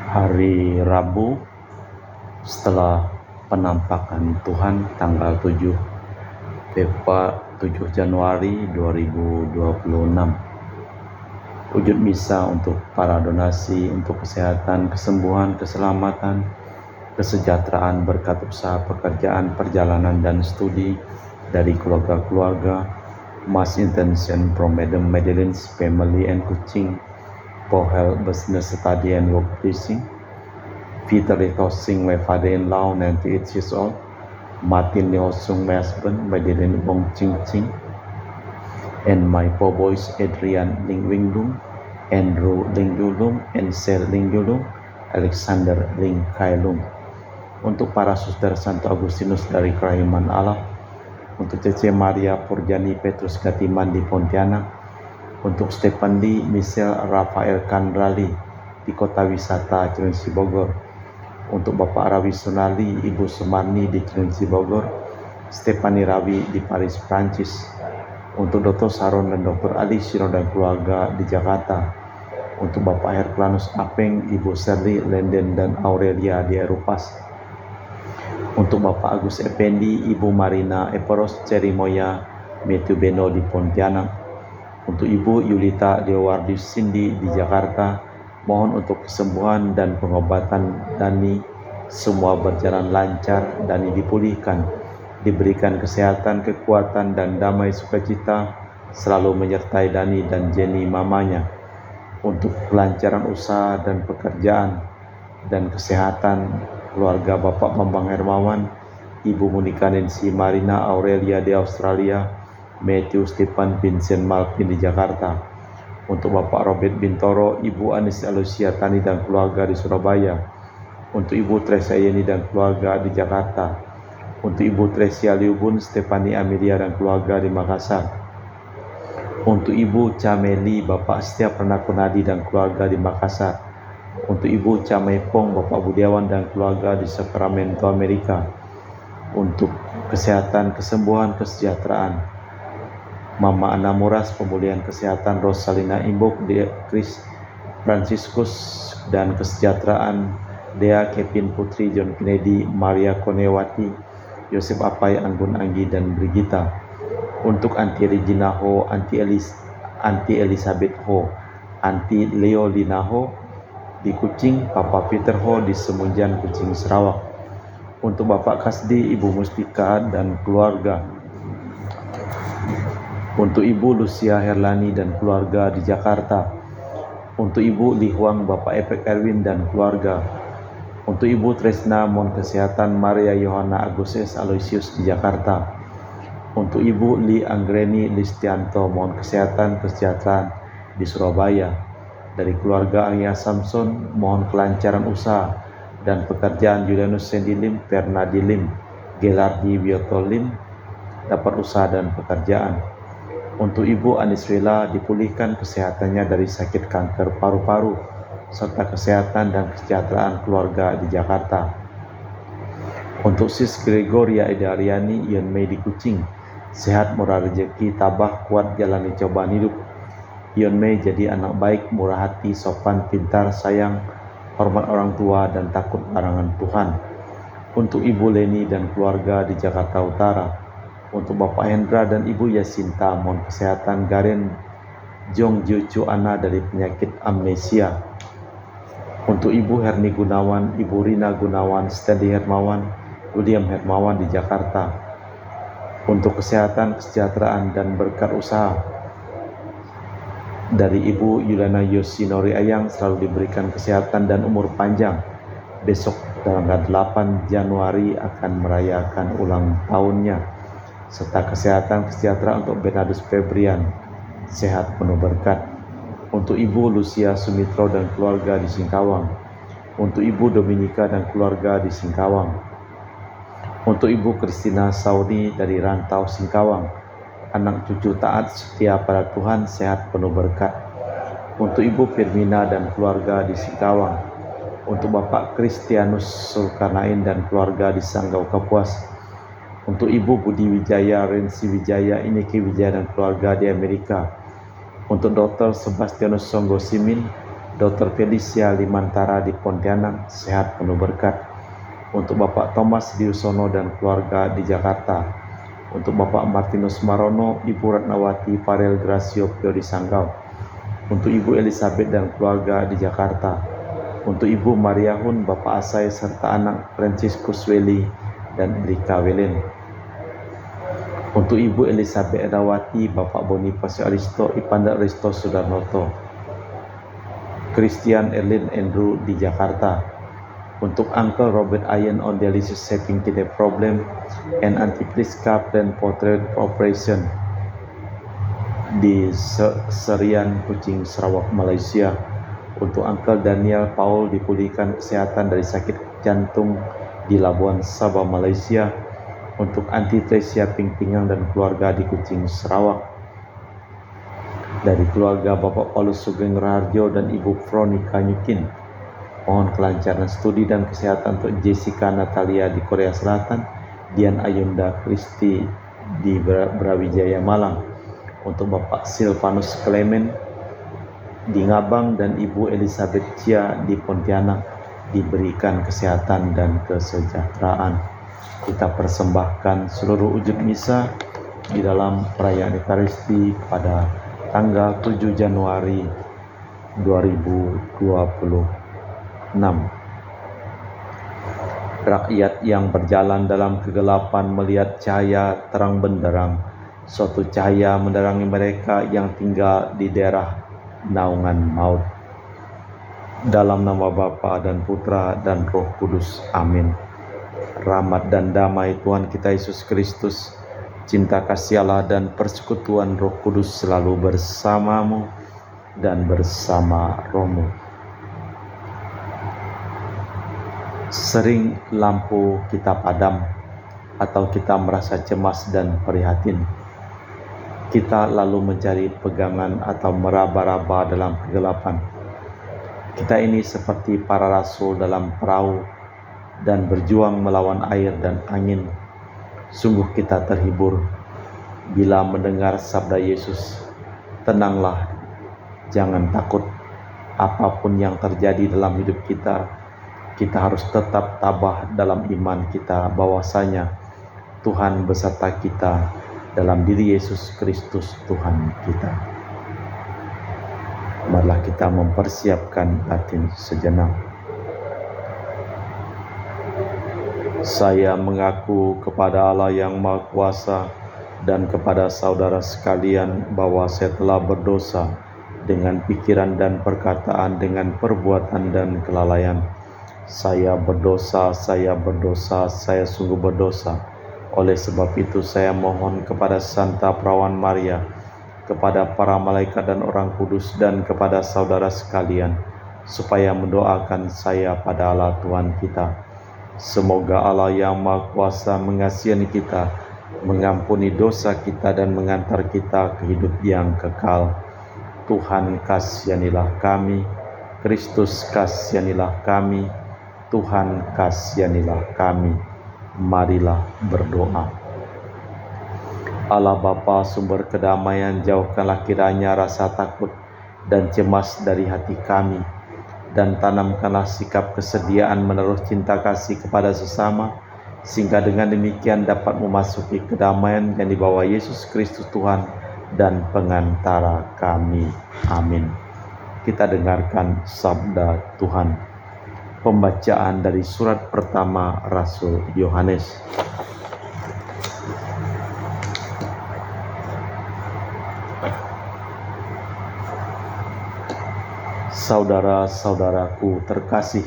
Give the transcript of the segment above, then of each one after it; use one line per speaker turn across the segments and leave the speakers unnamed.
Hari Rabu setelah penampakan Tuhan tanggal 7 Januari 2026. Wujud misa untuk para donasi untuk kesehatan, kesembuhan, keselamatan, kesejahteraan berkat usaha pekerjaan, perjalanan dan studi dari keluarga-keluarga. Mass intention from Madam Madeline's family and Kuching for health, business, study and work pleasing. Peter Lee Hosing, my father-in-law, 98 years old. Martin Lee Hosung, my husband, Madeline Wong Ching Ching. And my four boys, Adrian Ling Wing Lung, Andrew Ling Yulung, and Sel Ling Yulung, Alexander Ling Kai Lung. Untuk para saudara Santo Agustinus dari Kerahiman Allah, untuk Cece Maria Purjani Petrus Gatiman di Pontianak, untuk Stefan Lee Michelle Rafael Kandrali di Kota Wisata Cilengsi Bogor, untuk Bapak Rawi Sunali, Ibu Sumarni di Cilengsi Bogor, Stefani Rawi di Paris, Prancis, untuk Dr. Saron dan Dr. Ali Siro dan keluarga di Jakarta, untuk Bapak Herculanus Apeng, Ibu Serli Lenden dan Aurelia di Erupas, untuk Bapak Agus Effendi, Ibu Marina Eporos Cerimoya Metu Beno di Pontianak, untuk Ibu Yulita Dewardi Cindy di Jakarta. Mohon untuk kesembuhan dan pengobatan Dani, semua berjalan lancar, Dani dipulihkan, diberikan kesehatan, kekuatan dan damai sukacita selalu menyertai Dani dan Jenny mamanya. Untuk kelancaran usaha dan pekerjaan dan kesehatan keluarga Bapak Bambang Hermawan, Ibu Monika Nancy Marina Aurelia di Australia, Matthew Stephen Vincent Malvin di Jakarta. Untuk Bapak Robert Bintoro, Ibu Anis Alusia Tani dan keluarga di Surabaya. Untuk Ibu Tresia Yeni dan keluarga di Jakarta. Untuk Ibu Tresia Liubun, Stefani Amelia dan keluarga di Makassar. Untuk Ibu Cameli, Bapak Setia Pernakunadi dan keluarga di Makassar. Untuk Ibu Camepong, Bapak Budiawan dan keluarga di Sacramento, Amerika. Untuk kesehatan, kesembuhan, kesejahteraan Mama Ana Muras, pemulihan kesehatan Rosalina Imbok, Chris Franciscus dan kesejahteraan Dea Kevin Putri, John Kennedy, Maria Konewati, Yosef Apai, Anggun Anggi dan Brigita. Untuk Anti Regina Ho, Anti Elizabeth Ho, Anti Leo Lina Ho di Kucing, Papa Peter Ho di Semunjan Kucing Sarawak. Untuk Bapak Kasdi, Ibu Mustika dan keluarga. Untuk Ibu Lucia Herlani dan keluarga di Jakarta. Untuk Ibu Li Huang, Bapak Efek Erwin dan keluarga. Untuk Ibu Tresna, mohon kesehatan Maria Yohana Agustus Aloysius di Jakarta. Untuk Ibu Li Anggreni Listianto, mohon kesehatan, kesejahteraan di Surabaya. Dari keluarga Arya Samson, mohon kelancaran usaha dan pekerjaan Julianus Sendilim, Fernadi Lim, Gelardi Biotolim, dapat usaha dan pekerjaan. Untuk Ibu Aniswila, dipulihkan kesehatannya dari sakit kanker paru-paru, serta kesehatan dan kesejahteraan keluarga di Jakarta. Untuk Sis Gregoria Idariani, Ion Mei di Kucing, sehat, murah rezeki, tabah, kuat jalani cobaan hidup. Ion Mei jadi anak baik, murah hati, sopan, pintar, sayang, hormat orang tua, dan takut larangan Tuhan. Untuk Ibu Leni dan keluarga di Jakarta Utara. Untuk Bapak Hendra dan Ibu Yasinta, mohon kesehatan Garen Jong Jucu Ana dari penyakit amnesia. Untuk Ibu Herni Gunawan, Ibu Rina Gunawan, Stanley Hermawan, William Hermawan di Jakarta. Untuk kesehatan, kesejahteraan dan berkat usaha dari Ibu Yulana Yosinori Ayang, selalu diberikan kesehatan dan umur panjang. Besok tanggal 8 Januari akan merayakan ulang tahunnya. Serta kesehatan kesejahteraan untuk Bernardus Febrian, sehat penuh berkat. Untuk Ibu Lucia Sumitro dan keluarga di Singkawang. Untuk Ibu Dominika dan keluarga di Singkawang. Untuk Ibu Kristina Saudi dari Rantau Singkawang, anak cucu taat setia pada Tuhan, sehat penuh berkat. Untuk Ibu Firmina dan keluarga di Singkawang. Untuk Bapak Kristianus Sulkarnain dan keluarga di Sanggau Kapuas. Untuk Ibu Budi Wijaya, Rensi Wijaya, Ineki Wijaya dan keluarga di Amerika. Untuk Dr. Sebastianus Songgosimin, Dr. Felicia Limantara di Pontianak, sehat penuh berkat. Untuk Bapak Thomas Diusono dan keluarga di Jakarta. Untuk Bapak Martinus Marono, Ibu Ratnawati Farel Gracio Pio di Sanggau. Untuk Ibu Elizabeth dan keluarga di Jakarta. Untuk Ibu Mariahun, Bapak Asai serta anak Franciscus Weli dan Erika Welen. Untuk Ibu Elizabeth Edawati, Bapak Bonifacio Aristo, Ipanda Aristo Sudarnoto. Christian Erlin Andrew di Jakarta. Untuk Uncle Robert Ian on dialysis having kidney problem and Antipliska plan for trade operation di Serian, Kuching, Sarawak, Malaysia. Untuk Uncle Daniel Paul dipulihkan kesehatan dari sakit jantung di Labuan, Sabah, Malaysia. Untuk Auntie Tresia Pingpingang dan keluarga di Kuching, Sarawak. Dari keluarga Bapak Paulus Sugeng Raharjo dan Ibu Veronica Nyukin, mohon kelancaran studi dan kesehatan untuk Jessica Natalia di Korea Selatan, Dian Ayunda Kristi di Brawijaya, Malang. Untuk Bapak Silvanus Clement di Ngabang dan Ibu Elizabeth Chia di Pontianak diberikan kesehatan dan kesejahteraan. Kita persembahkan seluruh wujud misa di dalam perayaan Ekaristi pada tanggal 7 Januari 2026. Rakyat yang berjalan dalam kegelapan melihat cahaya terang benderang. Suatu cahaya menerangi mereka yang tinggal di daerah naungan maut. Dalam nama Bapa dan Putra dan Roh Kudus. Amin. Rahmat dan damai Tuhan kita Yesus Kristus, cinta kasih Allah dan persekutuan Roh Kudus selalu bersamamu dan bersama rohmu. Sering lampu kita padam atau kita merasa cemas dan prihatin. Kita lalu mencari pegangan atau meraba-raba dalam kegelapan. Kita ini seperti para rasul dalam perahu dan berjuang melawan air dan angin. Sungguh kita terhibur bila mendengar sabda Yesus, tenanglah, jangan takut. Apapun yang terjadi dalam hidup kita harus tetap tabah dalam iman kita bahwasanya Tuhan beserta kita dalam diri Yesus Kristus Tuhan kita. Marilah kita mempersiapkan batin sejenak. Saya mengaku kepada Allah yang Maha Kuasa dan kepada saudara sekalian bahwa saya telah berdosa dengan pikiran dan perkataan, dengan perbuatan dan kelalaian. Saya berdosa, saya sungguh berdosa. Oleh sebab itu saya mohon kepada Santa Perawan Maria, kepada para malaikat dan orang kudus, dan kepada saudara sekalian, supaya mendoakan saya pada Allah Tuhan kita. Semoga Allah yang Maha Kuasa mengasihani kita, mengampuni dosa kita, dan mengantar kita ke hidup yang kekal. Tuhan kasihanilah kami, Kristus kasihanilah kami, Tuhan kasihanilah kami. Marilah berdoa. Allah Bapa sumber kedamaian, jauhkanlah kiranya rasa takut dan cemas dari hati kami, dan tanamkanlah sikap kesediaan menaruh cinta kasih kepada sesama, sehingga dengan demikian dapat memasuki kedamaian yang dibawa Yesus Kristus Tuhan dan pengantara kami. Amin. Kita dengarkan sabda Tuhan. Pembacaan dari surat pertama Rasul Yohanes. Saudara-saudaraku terkasih,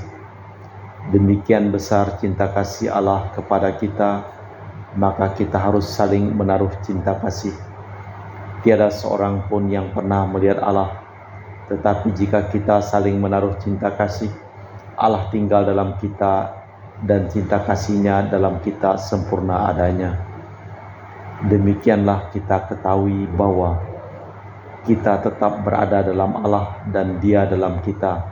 demikian besar cinta kasih Allah kepada kita, maka kita harus saling menaruh cinta kasih. Tiada seorang pun yang pernah melihat Allah, tetapi jika kita saling menaruh cinta kasih, Allah tinggal dalam kita dan cinta kasih-Nya dalam kita sempurna adanya. Demikianlah kita ketahui bahwa kita tetap berada dalam Allah dan Dia dalam kita.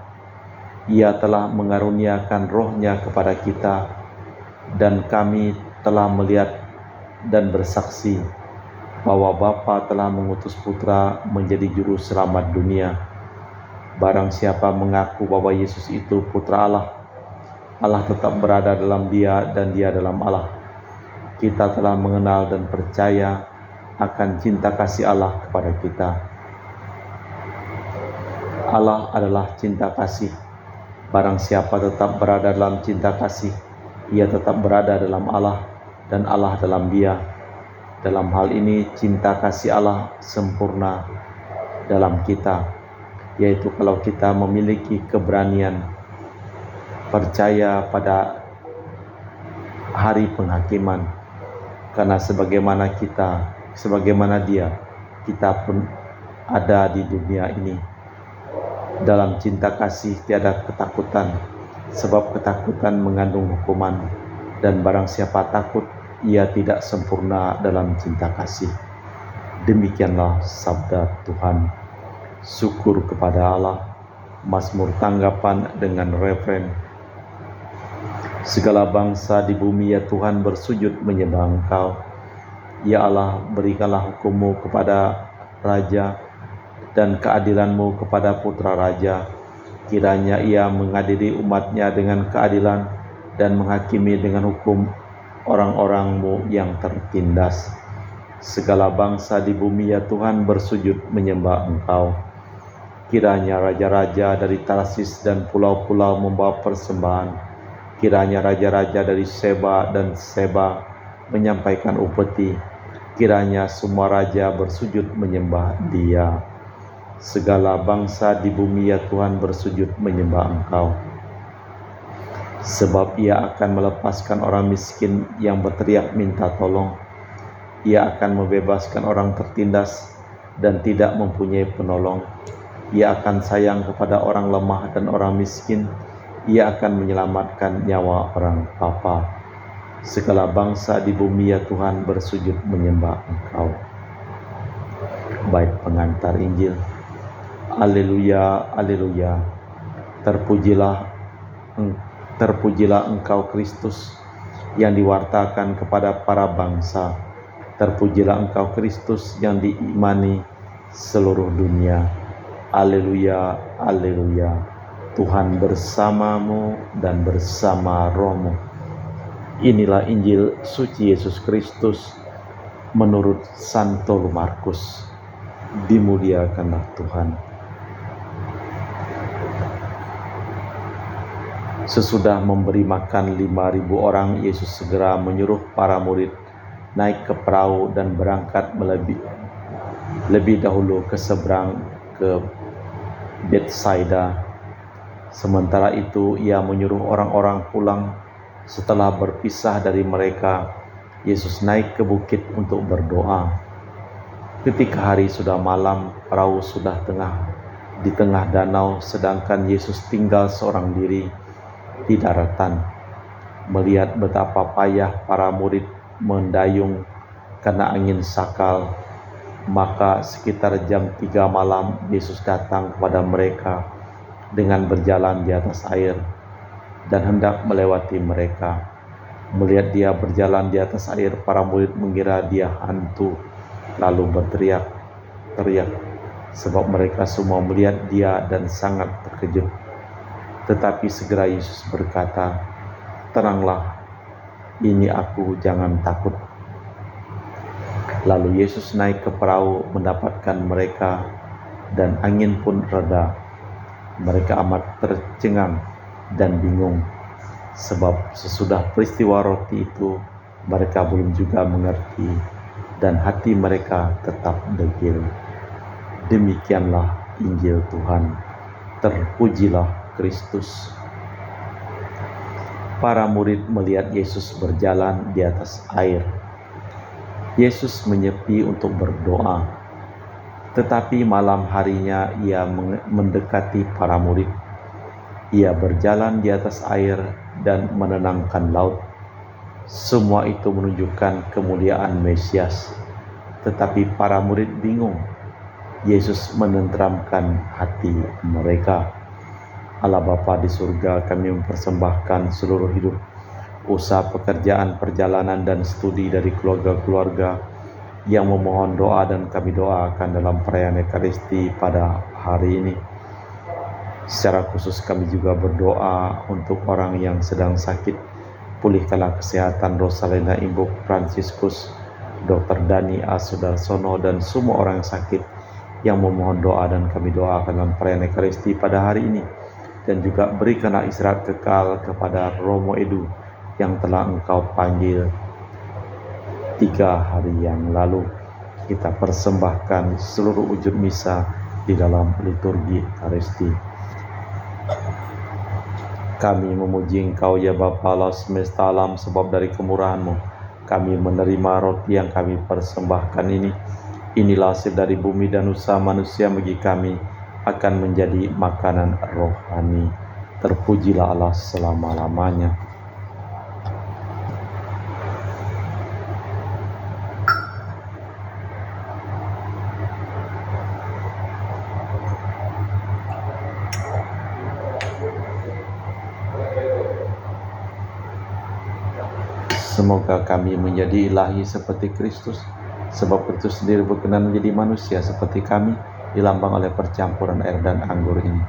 Ia telah mengaruniakan Roh-Nya kepada kita, dan kami telah melihat dan bersaksi bahwa Bapa telah mengutus Putra menjadi juru selamat dunia. Barang siapa mengaku bahwa Yesus itu putra Allah, Allah tetap berada dalam dia dan dia dalam Allah. Kita telah mengenal dan percaya akan cinta kasih Allah kepada kita. Allah adalah cinta kasih. Barang siapa tetap berada dalam cinta kasih, ia tetap berada dalam Allah dan Allah dalam dia. Dalam hal ini cinta kasih Allah sempurna dalam kita, yaitu kalau kita memiliki keberanian percaya pada hari penghakiman. Karena sebagaimana dia, kita pun ada di dunia ini. Dalam cinta kasih tiada ketakutan, sebab ketakutan mengandung hukuman, dan barang siapa takut, ia tidak sempurna dalam cinta kasih. Demikianlah sabda Tuhan. Syukur kepada Allah. Mazmur tanggapan dengan refren. Segala bangsa di bumi ya Tuhan bersujud menyembah Engkau. Ya Allah, berikanlah hukum-Mu kepada raja dan keadilan-Mu kepada putra raja. Kiranya ia mengadili umat-Nya dengan keadilan dan menghakimi dengan hukum orang-orang-Mu yang tertindas. Segala bangsa di bumi ya Tuhan bersujud menyembah Engkau. Kiranya raja-raja dari Tarsis dan pulau-pulau membawa persembahan. Kiranya raja-raja dari Seba dan Seba menyampaikan upeti. Kiranya semua raja bersujud menyembah Dia. Segala bangsa di bumi ya Tuhan bersujud menyembah Engkau. Sebab Ia akan melepaskan orang miskin yang berteriak minta tolong. Ia akan membebaskan orang tertindas dan tidak mempunyai penolong. Ia akan sayang kepada orang lemah dan orang miskin. Ia akan menyelamatkan nyawa orang papa. Segala bangsa di bumi ya Tuhan bersujud menyembah Engkau. Bait pengantar Injil. Haleluya, haleluya. Terpujilah Engkau Kristus yang diwartakan kepada para bangsa. Terpujilah Engkau Kristus yang diimani seluruh dunia. Haleluya, haleluya. Tuhan bersamamu dan bersama rohmu. Inilah Injil suci Yesus Kristus menurut Santo Markus. Dimuliakanlah Tuhan. Sesudah memberi makan 5.000 orang, Yesus segera menyuruh para murid naik ke perahu dan berangkat lebih dahulu ke seberang ke Betsaida. Sementara itu ia menyuruh orang-orang pulang. Setelah berpisah dari mereka, Yesus naik ke bukit untuk berdoa. Ketika hari sudah malam, perahu sudah di tengah danau, sedangkan Yesus tinggal seorang diri di daratan. Melihat betapa payah para murid mendayung karena angin sakal, maka sekitar jam 3 malam Yesus datang kepada mereka dengan berjalan di atas air dan hendak melewati mereka. Melihat Dia berjalan di atas air, para murid mengira Dia hantu, lalu berteriak, sebab mereka semua melihat Dia dan sangat terkejut. Tetapi segera Yesus berkata, "Tenanglah, ini Aku, jangan takut." Lalu Yesus naik ke perahu mendapatkan mereka, dan angin pun reda. Mereka amat tercengang dan bingung, sebab sesudah peristiwa roti itu mereka belum juga mengerti, dan hati mereka tetap degil. Demikianlah Injil Tuhan. Terpujilah Kristus. Para murid melihat Yesus berjalan di atas air. Yesus menyepi untuk berdoa. Tetapi malam harinya ia mendekati para murid. Ia berjalan di atas air dan menenangkan laut. Semua itu menunjukkan kemuliaan Mesias. Tetapi para murid bingung. Yesus menenteramkan hati mereka. Allah Bapa di surga, kami mempersembahkan seluruh hidup, usaha, pekerjaan, perjalanan, dan studi dari keluarga-keluarga yang memohon doa dan kami doakan dalam perayaan Ekaristi pada hari ini. Secara khusus kami juga berdoa untuk orang yang sedang sakit. Pulihkanlah kesehatan Rosalina Ibu Franciscus, Dr. Dani A. Sudarsono, dan semua orang yang sakit yang memohon doa, dan kami doakan dalam perayaan Ekaristi pada hari ini. Dan juga berikanlah istirahat kekal kepada Romo Edu yang telah Engkau panggil 3 hari yang lalu. Kita persembahkan seluruh wujud misa di dalam liturgi Ekaristi. Kami memuji Engkau ya Bapa Allah semesta alam, sebab dari kemurahan-Mu kami menerima roti yang kami persembahkan ini. Inilah hasil dari bumi dan usaha manusia bagi kami akan menjadi makanan rohani. Terpujilah Allah selama-lamanya. Semoga kami menjadi ilahi seperti Kristus, sebab Kristus sendiri berkenan menjadi manusia seperti kami, dilambang oleh percampuran air dan anggur ini.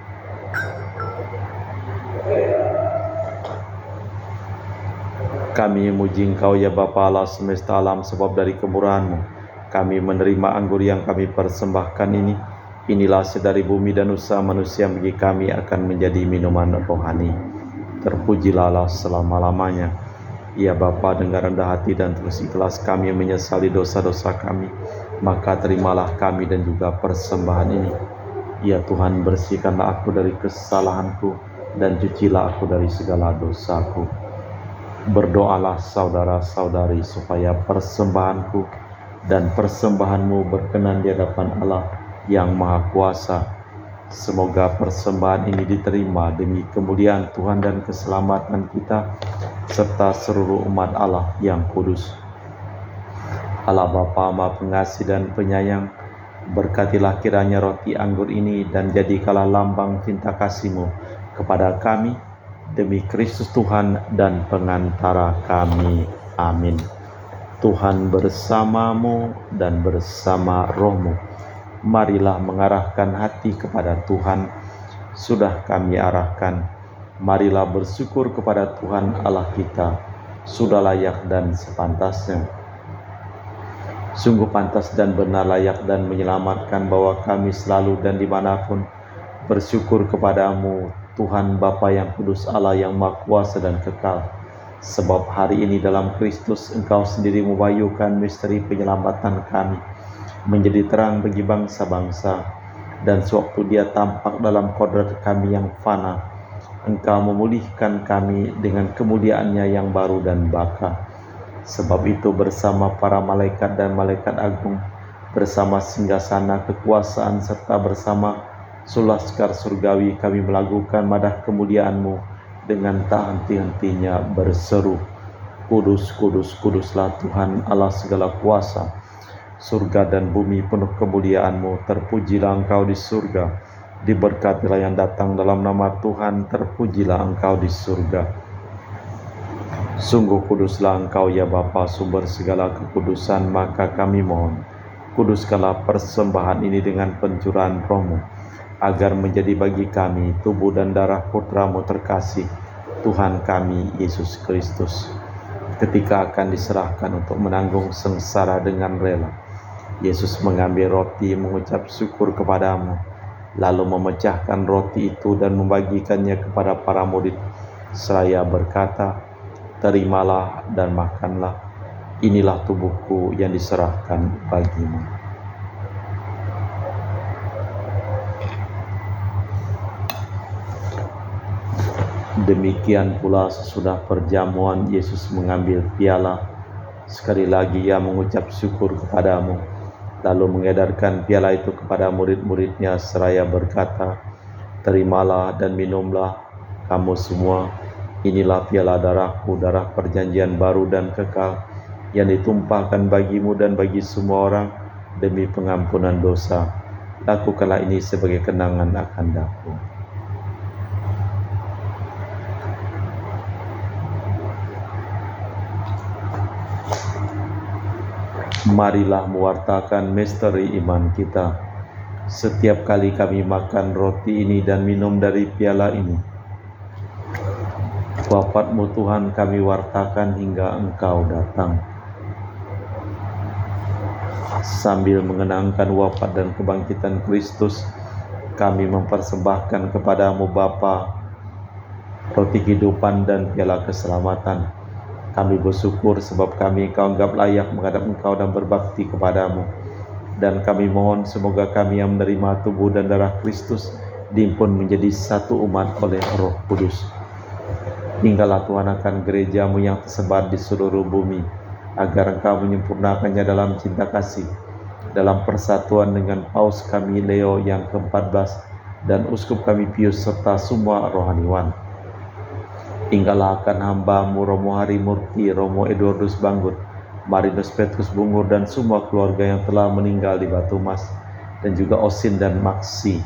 Kami memuji Engkau ya Bapa Allah semesta alam, sebab dari kemurahan-Mu kami menerima anggur yang kami persembahkan ini. Inilah hasil dari bumi dan usaha manusia bagi kami akan menjadi minuman rohani. Terpujilah Allah selama-lamanya. Ya Bapa, dengan rendah hati dan terus ikhlas kami menyesali dosa-dosa kami, maka terimalah kami dan juga persembahan ini. Ya Tuhan, bersihkanlah aku dari kesalahanku dan cucilah aku dari segala dosaku. Berdoalah saudara-saudari supaya persembahanku dan persembahanmu berkenan di hadapan Allah yang Maha Kuasa. Semoga persembahan ini diterima demi kemuliaan Tuhan dan keselamatan kita serta seluruh umat Allah yang kudus. Allah Bapa Maha Pengasih dan Penyayang, berkatilah kiranya roti anggur ini dan jadikanlah lambang cinta kasih-Mu kepada kami demi Kristus Tuhan dan pengantara kami. Amin. Tuhan bersamamu dan bersama rohmu. Marilah mengarahkan hati kepada Tuhan. Sudah kami arahkan, marilah bersyukur kepada Tuhan Allah kita. Sudah layak dan sepantasnya. Sungguh pantas dan benar, layak dan menyelamatkan bahwa kami selalu dan dimanapun bersyukur kepadamu, Tuhan Bapa yang kudus, Allah yang Maha Kuasa dan kekal. Sebab hari ini dalam Kristus Engkau sendiri mewahyukan misteri penyelamatan kami menjadi terang bagi bangsa-bangsa, dan sewaktu Dia tampak dalam kodrat kami yang fana, Engkau memulihkan kami dengan kemuliaan-Nya yang baru dan baka. Sebab itu bersama para malaikat dan malaikat agung, bersama singgasana kekuasaan serta bersama sulaskar surgawi kami melakukan madah kemuliaan-Mu dengan tak henti-hentinya berseru, Kudus, kudus, kuduslah Tuhan Allah segala kuasa. Surga dan bumi penuh kemuliaan-Mu. Terpujilah Engkau di surga. Diberkatilah yang datang dalam nama Tuhan. Terpujilah Engkau di surga. Sungguh kuduslah Engkau ya Bapa, sumber segala kekudusan. Maka kami mohon, kuduskanlah persembahan ini dengan pencurahan Roh-Mu, agar menjadi bagi kami tubuh dan darah Putra-Mu terkasih, Tuhan kami Yesus Kristus. Ketika akan diserahkan untuk menanggung sengsara dengan rela, Yesus mengambil roti, mengucap syukur kepadamu, lalu memecahkan roti itu dan membagikannya kepada para murid, seraya berkata, terimalah dan makanlah, inilah tubuhku yang diserahkan bagimu. Demikian pula sesudah perjamuan Yesus mengambil piala, sekali lagi Ia mengucap syukur kepadamu, lalu mengedarkan piala itu kepada murid-murid-Nya seraya berkata, terimalah dan minumlah kamu semua, inilah piala darahku, darah perjanjian baru dan kekal, yang ditumpahkan bagimu dan bagi semua orang demi pengampunan dosa. Lakukanlah ini sebagai kenangan akan aku. Marilah mewartakan misteri iman kita. setiap kali kami makan roti ini dan minum dari piala ini, wafat-Mu Tuhan kami wartakan hingga Engkau datang. Sambil mengenangkan wafat dan kebangkitan Kristus, kami mempersembahkan kepada-Mu Bapa roti kehidupan dan piala keselamatan. Kami bersyukur sebab kami Engkau anggap layak menghadap Engkau dan berbakti kepada-Mu. Dan kami mohon semoga kami yang menerima tubuh dan darah Kristus dihimpun menjadi satu umat oleh Roh Kudus. Tinggallah Tuhan akan gereja-Mu yang tersebar di seluruh bumi, agar Engkau menyempurnakannya dalam cinta kasih, dalam persatuan dengan Paus kami Leo yang ke-14 dan Uskup kami Pius serta semua rohaniwan. Tinggallah akan hamba-Mu Romo Hari Murti, Romo Eduardus Banggut, Marinus Petrus Bungur dan semua keluarga yang telah meninggal di Batu Mas, dan juga Osin dan Maksi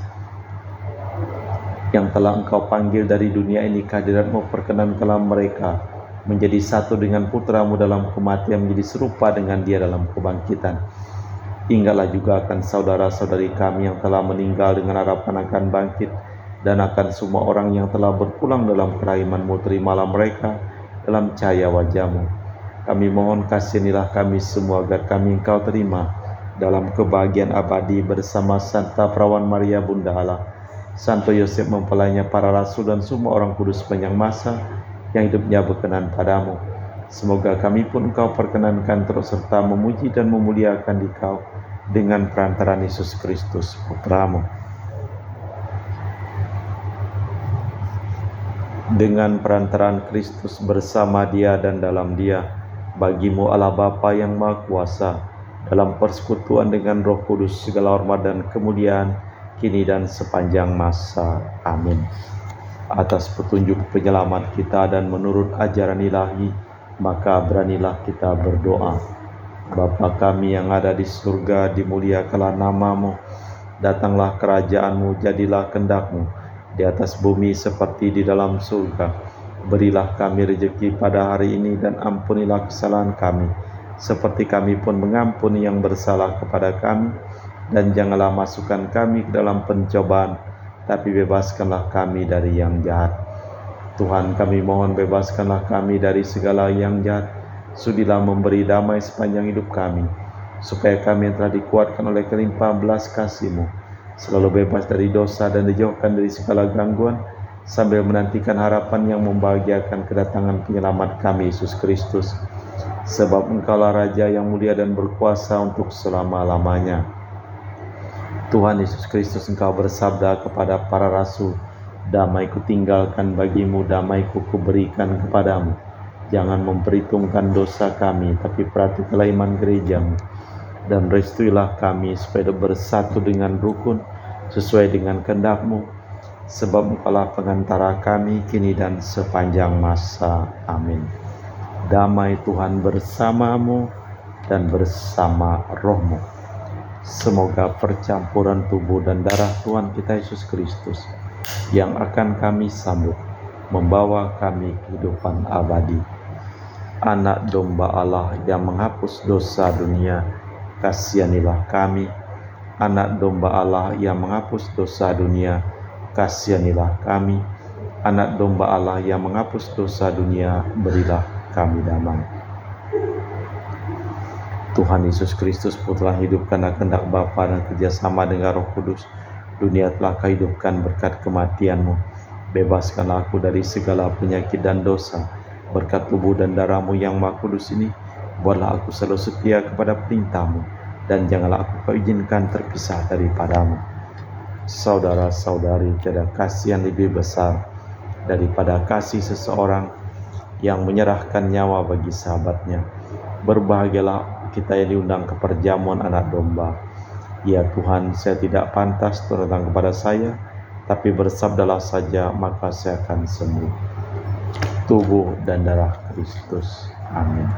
yang telah Engkau panggil dari dunia ini. Kehadirat-Mu perkenankanlah mereka menjadi satu dengan Putra-Mu dalam kematian, menjadi serupa dengan Dia dalam kebangkitan. Tinggallah juga akan saudara-saudari kami yang telah meninggal dengan harapan akan bangkit, dan akan semua orang yang telah berpulang dalam kerahiman-Mu. Terimalah mereka dalam cahaya wajah-Mu. Kami mohon kasihanilah kami semua agar kami Engkau terima dalam kebahagiaan abadi bersama Santa Perawan Maria Bunda Allah, Santo Yosef mempelainya, para rasul dan semua orang kudus sepanjang masa yang hidupnya berkenan pada-Mu. Semoga kami pun Engkau perkenankan terus serta memuji dan memuliakan Dikau dengan perantaraan Yesus Kristus Putra-Mu. Dengan perantaraan Kristus, bersama Dia dan dalam Dia, bagi-Mu Allah Bapa yang Maha Kuasa, dalam persekutuan dengan Roh Kudus, segala hormat dan kemuliaan kini dan sepanjang masa. Amin. Atas petunjuk penyelamat kita dan menurut ajaran ilahi, maka beranilah kita berdoa. Bapa kami yang ada di surga, dimuliakanlah nama-Mu, datanglah kerajaan-Mu, jadilah kehendak-Mu di atas bumi seperti di dalam surga. Berilah kami rezeki pada hari ini, dan ampunilah kesalahan kami, seperti kami pun mengampuni yang bersalah kepada kami. Dan janganlah masukkan kami ke dalam pencobaan, tapi bebaskanlah kami dari yang jahat. Tuhan, kami mohon bebaskanlah kami dari segala yang jahat. Sudilah memberi damai sepanjang hidup kami, supaya kami yang telah dikuatkan oleh kelimpahan belas kasih-Mu selalu bebas dari dosa dan dijauhkan dari segala gangguan, sambil menantikan harapan yang membahagiakan kedatangan penyelamat kami, Yesus Kristus. Sebab Engkaulah Raja yang mulia dan berkuasa untuk selama-lamanya. Tuhan Yesus Kristus, Engkau bersabda kepada para rasul, "Damai kutinggalkan bagimu, damai kuberikan kepadamu. Jangan memperhitungkan dosa kami, tapi perhatikanlah iman gereja-Mu. Dan restuilah kami supaya bersatu dengan rukun, sesuai dengan kehendak-Mu. Sebab Engkaulah pengantara kami kini dan sepanjang masa. Amin." Damai Tuhan bersamamu dan bersama rohmu. Semoga percampuran tubuh dan darah Tuhan kita Yesus Kristus yang akan kami sambut membawa kami kehidupan abadi. Anak domba Allah yang menghapus dosa dunia, kasihanilah kami. Anak domba Allah yang menghapus dosa dunia, kasihanilah kami. Anak domba Allah yang menghapus dosa dunia, berilah kami damai. Tuhan Yesus Kristus, Putra hidupkan kehendak Bapa dan kerjasama dengan Roh Kudus, dunia telah Kau hidupkan berkat kematian-Mu. Bebaskanlah aku dari segala penyakit dan dosa, berkat tubuh dan darah-Mu yang Maha Kudus ini. Buatlah aku selalu setia kepada perintah-Mu, dan janganlah aku Kau izinkan terpisah daripada-Mu. Saudara-saudari, tiada kasih yang lebih besar daripada kasih seseorang yang menyerahkan nyawa bagi sahabatnya. Berbahagialah kita yang diundang ke perjamuan anak domba. Ya Tuhan, saya tidak pantas datang kepada saya, tapi bersabdalah saja, maka saya akan sembuh. Tubuh dan darah Kristus. Amin.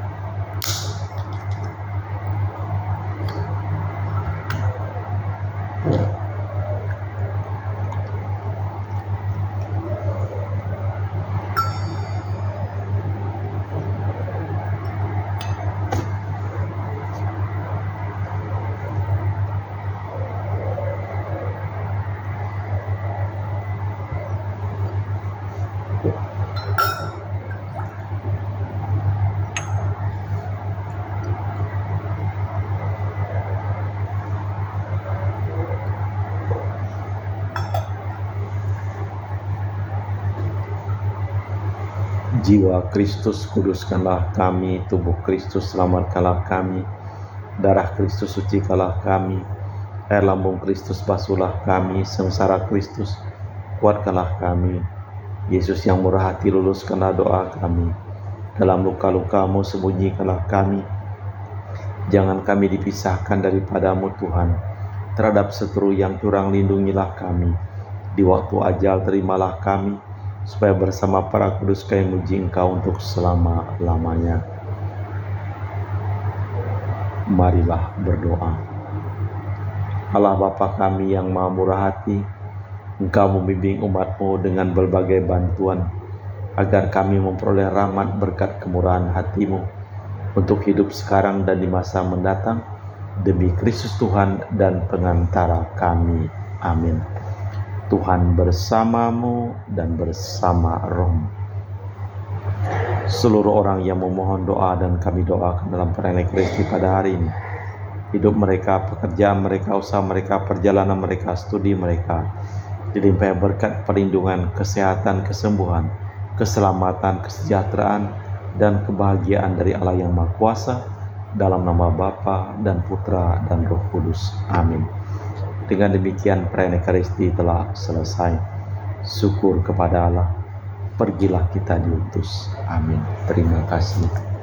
Jiwa Kristus kuduskanlah kami, tubuh Kristus selamatkanlah kami, darah Kristus sucikanlah kami, air lambung Kristus basuhlah kami, sengsara Kristus kuatkanlah kami. Yesus yang murah hati luluskanlah doa kami, dalam luka-lukamu sembunyikanlah kami, jangan kami dipisahkan daripadamu Tuhan, terhadap seteru yang curang lindungilah kami, di waktu ajal terimalah kami, supaya bersama para kudus kami muji Engkau untuk selama-lamanya. Marilah berdoa. Allah Bapa kami yang Maha Murah Hati, Engkau membimbing umat-Mu dengan berbagai bantuan, agar kami memperoleh rahmat berkat kemurahan hati-Mu, untuk hidup sekarang dan di masa mendatang, demi Kristus Tuhan dan pengantara kami. Amin. Tuhan bersamamu dan bersama rohmu. Seluruh orang yang memohon doa dan kami doakan dalam perayaan Ekaristi pada hari ini, hidup mereka, pekerjaan mereka, usaha mereka, perjalanan mereka, studi mereka, dilimpahi berkat perlindungan, kesehatan, kesembuhan, keselamatan, kesejahteraan, dan kebahagiaan dari Allah yang Maha Kuasa, dalam nama Bapa dan Putra dan Roh Kudus. Amin. Dengan demikian perayaan Ekaristi telah selesai. Syukur kepada Allah. Pergilah kita diutus. Amin. Terima kasih.